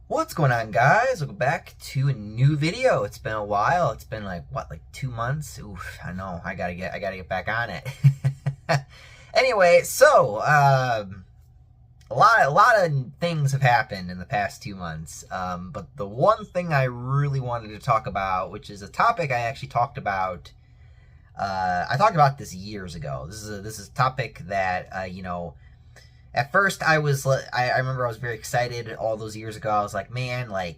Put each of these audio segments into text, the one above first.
What's going on, guys? Welcome back to a new video. It's been a while. It's been like 2 months? Oof, I know. I gotta get back on it. Anyway, so a lot of things have happened in the past 2 months. But the one thing I really wanted to talk about, which is a topic I actually talked about. I talked about this years ago. This is a topic that at first, I remember I was very excited all those years ago. I was like, man, I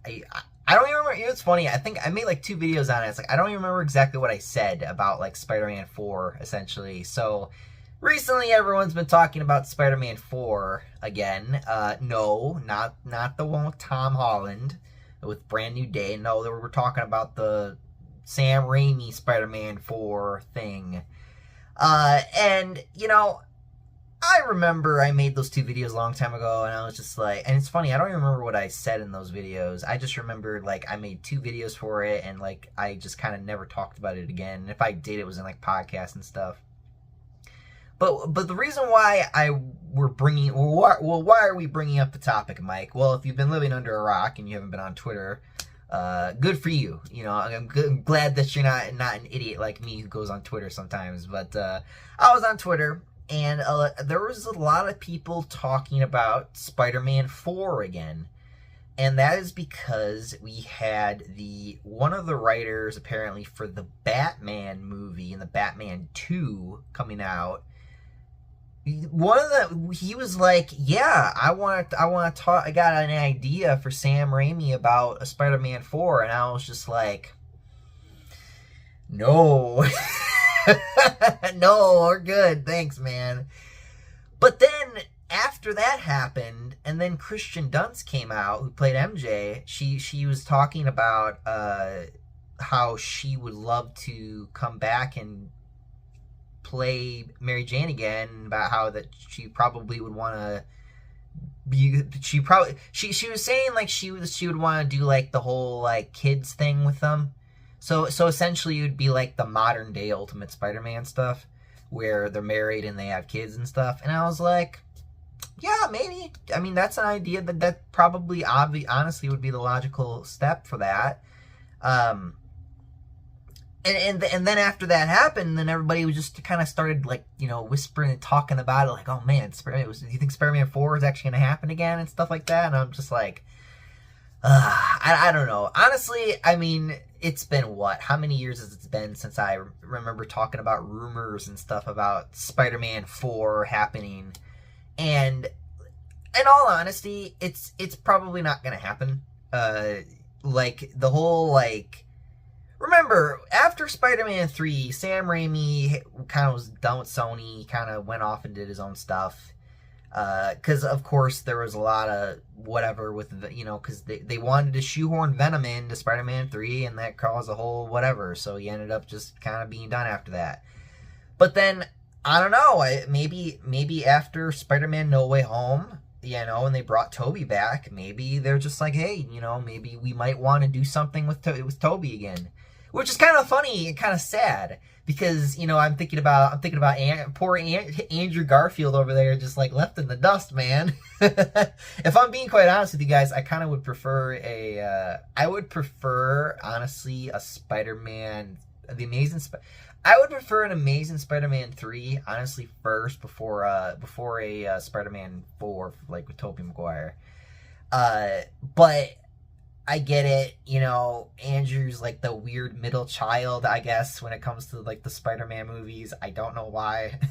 don't even remember. It's funny. I think I made like 2 videos on it. It's like, I don't even remember exactly what I said about like Spider-Man 4, essentially. So recently, everyone's been talking about Spider-Man 4 again. No, not the one with Tom Holland, with Brand New Day. No, we're talking about the Sam Raimi Spider-Man 4 thing. And, I remember I made those 2 videos a long time ago, and I was just like, and it's funny, I don't even remember what I said in those videos. I just remembered, like, I made 2 videos for it, and, like, I just kind of never talked about it again. And if I did, it was in, like, podcasts and stuff. But the reason why why are we bringing up the topic, Mike? Well, if you've been living under a rock and you haven't been on Twitter, good for you. I'm glad that you're not an idiot like me who goes on Twitter sometimes. But I was on Twitter, and there was a lot of people talking about Spider-Man 4 again. And that is because we had one of the writers, apparently, for the Batman movie and the Batman 2 coming out. He was like, yeah, I want to talk. I got an idea for Sam Raimi about a Spider-Man 4. And I was just like, no. No, we're good. Thanks, man. But then after that happened, and then Kristin Dunst came out, who played MJ. She was talking about how she would love to come back and play Mary Jane again. About how that she probably would want to be. She was saying like she would want to do like the whole like kids thing with them. So essentially, it would be like the modern day Ultimate Spider-Man stuff, where they're married and they have kids and stuff. And I was like, yeah, maybe. I mean, that's an idea that probably honestly would be the logical step for that. And then after that happened, then everybody was just kind of started like whispering and talking about it, like, oh man, do you think Spider-Man 4 is actually going to happen again and stuff like that? And I'm just like, I don't know. Honestly, I mean, it's been what? How many years has it been since I remember talking about rumors and stuff about Spider-Man 4 happening? And in all honesty, it's probably not going to happen. Like the whole like. Remember, after Spider-Man 3, Sam Raimi kind of was done with Sony, kind of went off and did his own stuff. Because, of course, there was a lot of whatever with, because they wanted to shoehorn Venom into Spider-Man 3, and that caused a whole whatever. So he ended up just kind of being done after that. But then, I don't know, maybe after Spider-Man No Way Home, and they brought Tobey back, maybe they're just like, hey, maybe we might want to do something with Tobey again. Which is kind of funny and kind of sad, because I'm thinking about poor Andrew Garfield over there, just like left in the dust, man. If I'm being quite honest with you guys, I kind of would prefer honestly a Spider-Man, I would prefer an Amazing Spider-Man 3, honestly, first before a Spider-Man 4, like with Tobey Maguire. But I get it, Andrew's like the weird middle child, I guess, when it comes to like the Spider-Man movies. I don't know why.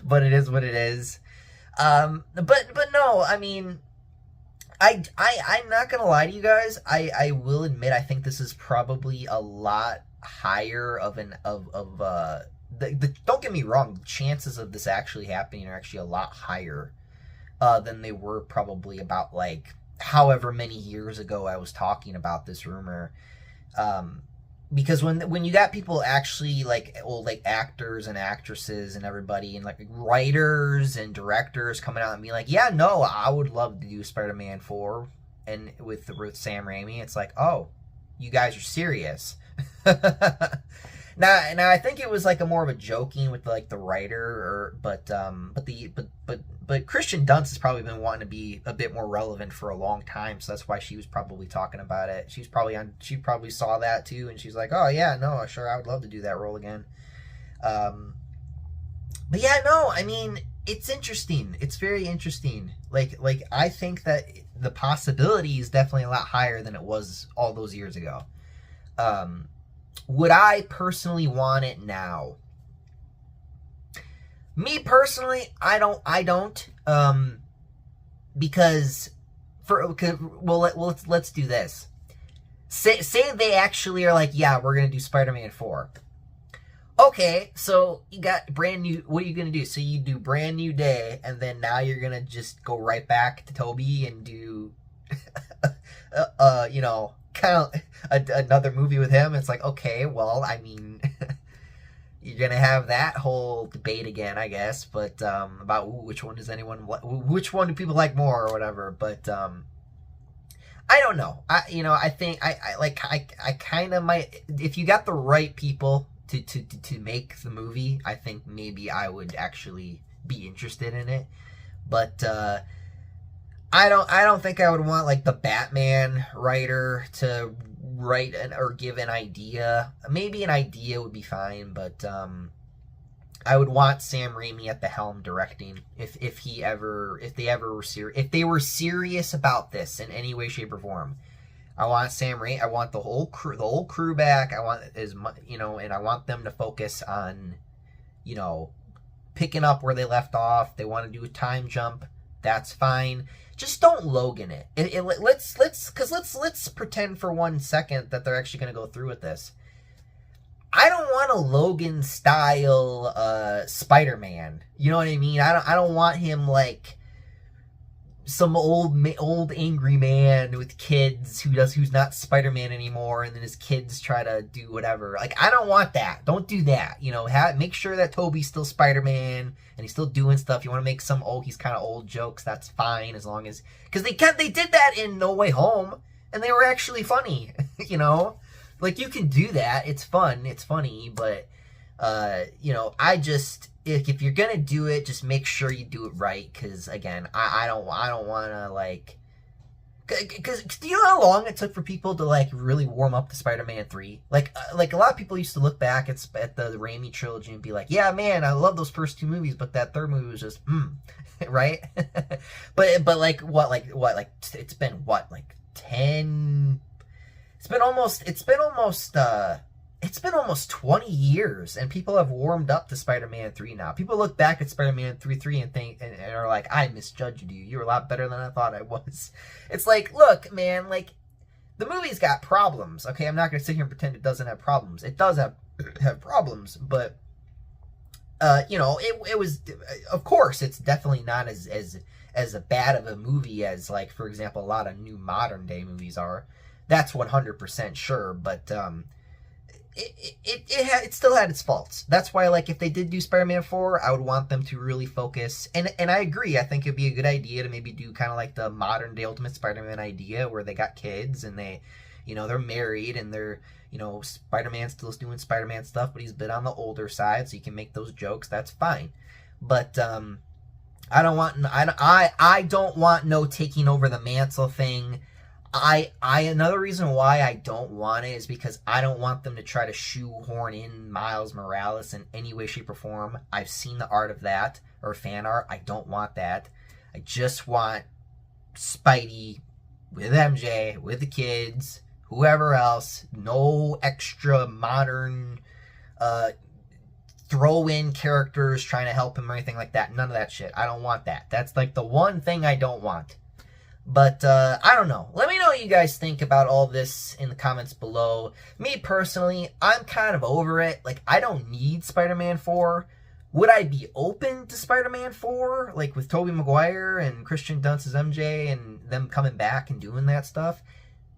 But it is what it is. But no, I mean, I'm not gonna lie to you guys. I will admit I think this is probably a lot higher don't get me wrong, the chances of this actually happening are actually a lot higher than they were probably about like however many years ago I was talking about this rumor. Because when you got people actually like actors and actresses and everybody and like writers and directors coming out and being like, yeah, no, I would love to do Spider-Man 4 and with Sam Raimi, it's like, oh, you guys are serious. Now I think it was like a more of a joking with like the writer, but Kristin Dunst has probably been wanting to be a bit more relevant for a long time, so that's why she was probably talking about it. She probably saw that too, and she's like, oh yeah, no, sure, I would love to do that role again. But yeah, no, I mean, it's interesting. It's very interesting. Like I think that the possibility is definitely a lot higher than it was all those years ago. Would I personally want it now? Me personally, I don't. Because let's do this. Say they actually are like, yeah, we're gonna do Spider-Man 4. Okay, so you got brand new. What are you gonna do? So you do Brand New Day, and then now you're gonna just go right back to Tobey and do, kind of another movie with him. It's like, okay, well, I mean, you're gonna have that whole debate again, I guess. But about which one which one do people like more or whatever. But I don't know. I think I kind of might, if you got the right people to make the movie, I think maybe I would actually be interested in it. But I don't think I would want like the Batman writer to write or give an idea. Maybe an idea would be fine, but I would want Sam Raimi at the helm directing if they were serious about this in any way, shape, or form. I want Sam Raimi. I want the whole crew back. I want and I want them to focus on, picking up where they left off. They want to do a time jump. That's fine. Just don't Logan it. Let's pretend for 1 second that they're actually going to go through with this. I don't want a Logan style Spider-Man. You know what I mean? I don't want him like some old angry man with kids who's not Spider-Man anymore, and then his kids try to do whatever. Like, I don't want that. Don't do that. Make sure that Tobey's still Spider-Man and he's still doing stuff. You want to make some he's kind of old jokes, that's fine, as long as, because they did that in No Way Home and they were actually funny. Like, you can do that. It's fun. It's funny, but I just, if you're gonna do it, just make sure you do it right. Because again, I don't want to like, because do you know how long it took for people to like really warm up to Spider-Man 3? Like a lot of people used to look back at the Raimi trilogy and be like, yeah, man, I love those first 2 movies, but that third movie was just right. but like it's been what, like 10. It's been almost 20 years, and people have warmed up to Spider-Man 3 now. People look back at Spider-Man 3 and think and are like, I misjudged you. You were a lot better than I thought I was. It's like, look, man, like, the movie's got problems. Okay, I'm not going to sit here and pretend it doesn't have problems. It does have problems, but it was, of course, it's definitely not as bad of a movie as, like, for example, a lot of new modern day movies are. That's 100% sure, but it still had its faults. That's why, like, if they did do Spider-Man 4, I would want them to really focus. And I agree. I think it'd be a good idea to maybe do kind of like the modern day Ultimate Spider-Man idea, where they got kids and they, they're married and they're, Spider-Man's still doing Spider-Man stuff, but he's a bit on the older side, so you can make those jokes. That's fine. But I don't want no taking over the mantle thing. Another reason why I don't want it is because I don't want them to try to shoehorn in Miles Morales in any way, shape, or form. I've seen the art of that, or fan art. I don't want that. I just want Spidey with MJ, with the kids, whoever else. No extra modern throw-in characters trying to help him or anything like that. None of that shit. I don't want that. That's like the one thing I don't want. But, I don't know. Let me know what you guys think about all this in the comments below. Me, personally, I'm kind of over it. Like, I don't need Spider-Man 4. Would I be open to Spider-Man 4? Like, with Tobey Maguire and Kristin Dunst as MJ and them coming back and doing that stuff?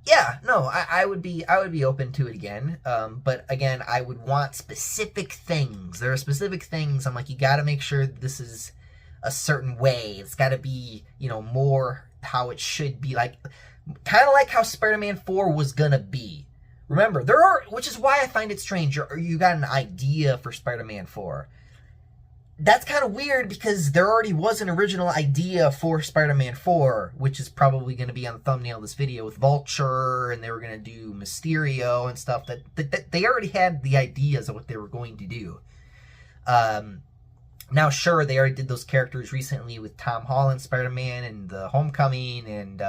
Yeah, no, I would be open to it again. But, again, I would want specific things. There are specific things. I'm like, you gotta make sure this is a certain way. It's gotta be, more how it should be, like, kind of like how Spider-Man 4 was gonna be, Remember, which is why I find it strange, you got an idea for Spider-Man 4. That's kind of weird because there already was an original idea for Spider-Man 4, which is probably going to be on the thumbnail of this video with Vulture, and they were going to do Mysterio and stuff. That they already had the ideas of what they were going to do. Now, sure, they already did those characters recently with Tom Holland, Spider-Man, and the Homecoming, and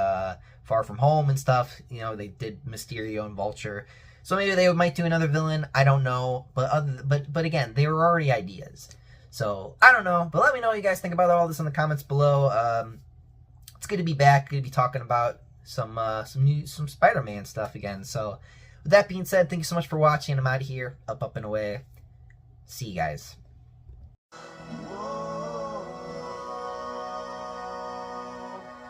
Far From Home and stuff. You know, they did Mysterio and Vulture. So maybe they might do another villain. I don't know. But again, they were already ideas. So, I don't know. But let me know what you guys think about all this in the comments below. It's good to be back. Good to be talking about some Spider-Man stuff again. So, with that being said, thank you so much for watching. I'm out of here. Up, and away. See you guys.